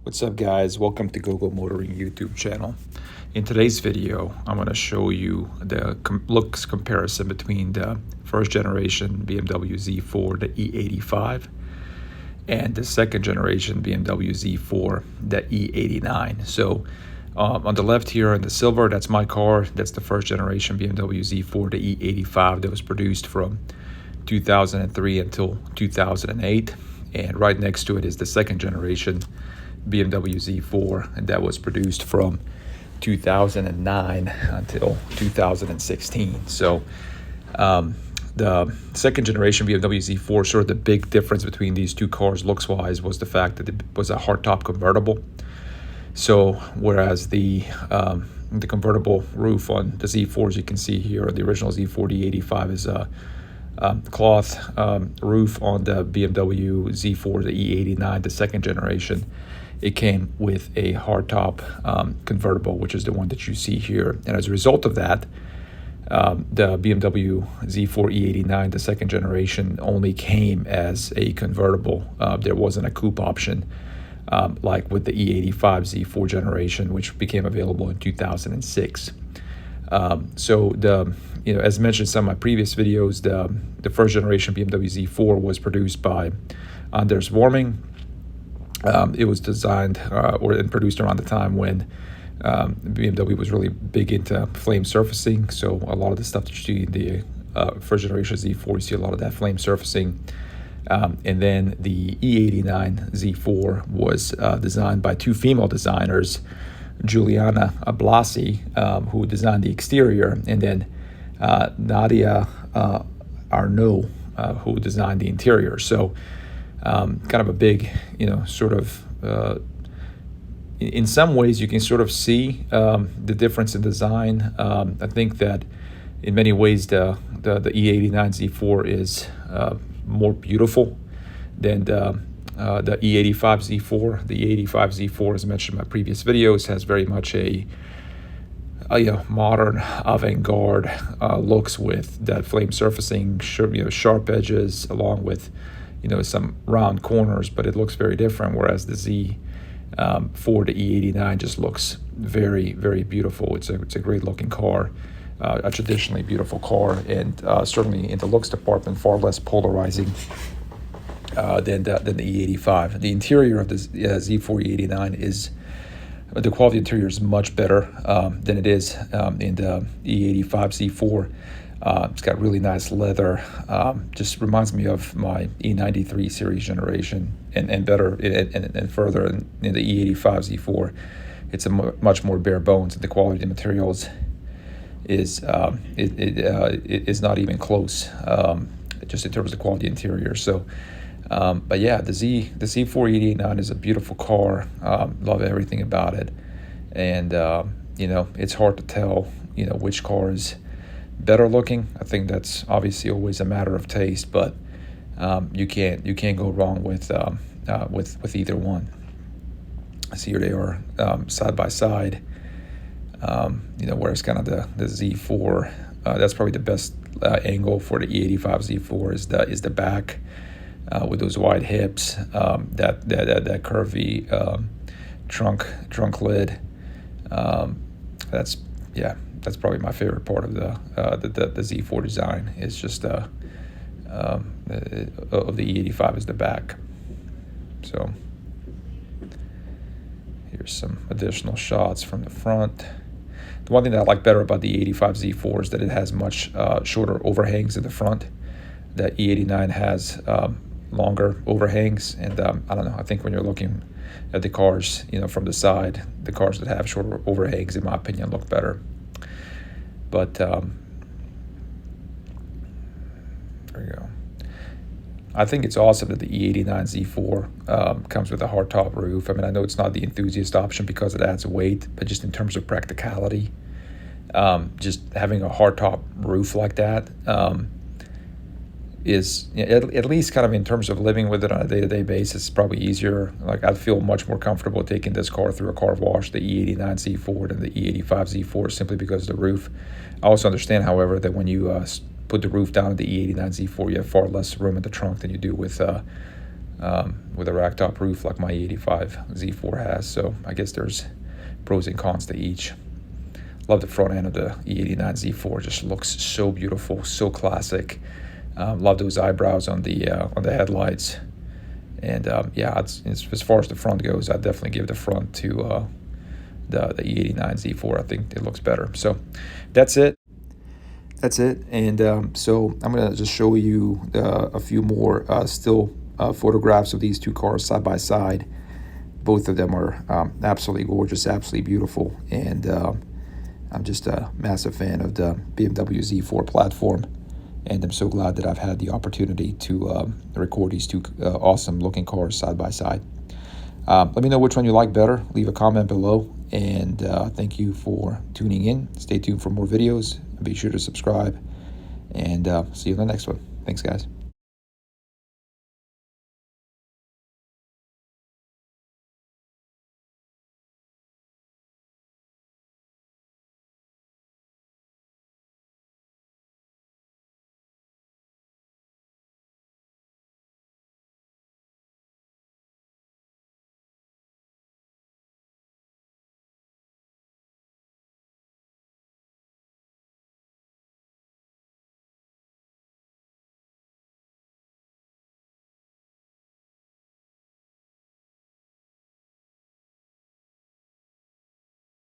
What's up, guys? Welcome to GoGo Motoring YouTube channel. In today's video, I'm going to show you the looks comparison between the first generation BMW Z4, the E85, and the second generation BMW Z4, the E89. So on the left here in the silver, that's my car. That's the first generation BMW Z4, the E85 that was produced from 2003 until 2008. And right next to it is the second generation BMW Z4, and that was produced from 2009 until 2016. So the second generation BMW Z4, sort of the big difference between these two cars looks wise was the fact that it was a hardtop convertible. So whereas the convertible roof on the Z4, as you can see here, the original Z4, the E85 is a cloth roof. On the BMW Z4, the E89, the second generation, it came with a hardtop convertible, which is the one that you see here. And as a result of that, the BMW Z4 E89, the second generation, only came as a convertible. There wasn't a coupe option like with the E85 Z4 generation, which became available in 2006. So as mentioned in some of my previous videos, the first generation BMW Z4 was produced by Anders Warming. It was designed and produced around the time when BMW was really big into flame surfacing. So a lot of the stuff that you see in the first generation Z4, you see a lot of that flame surfacing. And then the E89 Z4 was designed by two female designers, Juliana Blasi, who designed the exterior, and then Nadia Arnaud, who designed the interior. So kind of a big, sort of, in some ways you can sort of see the difference in design. I think that in many ways the E89 Z4 is more beautiful than the E85 Z4. The E85 Z4, as mentioned in my previous videos, has very much a modern avant-garde looks with that flame surfacing, sharp edges, along with some round corners, but it looks very different. Whereas the Z4 to E89 just looks very, very beautiful. It's a great looking car, a traditionally beautiful car, and certainly in the looks department far less polarizing than the E85. The interior of the Z4 E89 is, the quality of the interior is much better than it is in the E85 Z4. It's got really nice leather. Just reminds me of my E93 series generation, and better and further in the E85 Z4. It's a much more bare bones, and the quality of the materials is not even close, just in terms of quality interior. So, but yeah, the Z4 E89 is a beautiful car. Love everything about it, and it's hard to tell which car is better looking. I think that's obviously always a matter of taste, but you can't go wrong with either one. So here they are side by side. Whereas kind of the Z4, that's probably the best angle for the E85 Z4 is the back with those wide hips, that curvy trunk lid. That's probably my favorite part of the Z4 design. Is just of the E85 is the back. So here's some additional shots from the front. The one thing that I like better about the E85 Z4 is that it has much shorter overhangs in the front. The E89 has longer overhangs, and I don't know. I think when you're looking at the cars, from the side, the cars that have shorter overhangs, in my opinion, look better. But there we go. I think it's awesome that the E89 Z4 comes with a hardtop roof. I mean, I know it's not the enthusiast option because it adds weight, but just in terms of practicality, just having a hardtop roof like that is, at least kind of in terms of living with it on a day-to-day basis, probably easier. Like, I'd feel much more comfortable taking this car through a car wash, the E89 Z4 than the E85 Z4, simply because of the roof. I also understand, however, that when you put the roof down in the E89 Z4, you have far less room in the trunk than you do with with a racktop roof like my E85 Z4 has. So I guess there's pros and cons to each. Love the front end of the E89 Z4. Just looks so beautiful, so classic. Love those eyebrows on the headlights. And yeah, as far as the front goes, I'd definitely give the front to the E89 Z4. I think it looks better. So that's it. And so I'm gonna just show you a few more still photographs of these two cars side by side. Both of them are absolutely gorgeous, absolutely beautiful, and I'm just a massive fan of the BMW Z4 platform, and I'm so glad that I've had the opportunity to record these two awesome looking cars side by side. Let me know which one you like better. Leave a comment below, and thank you for tuning in. Stay tuned for more videos. Be sure to subscribe, and see you in the next one. Thanks, guys.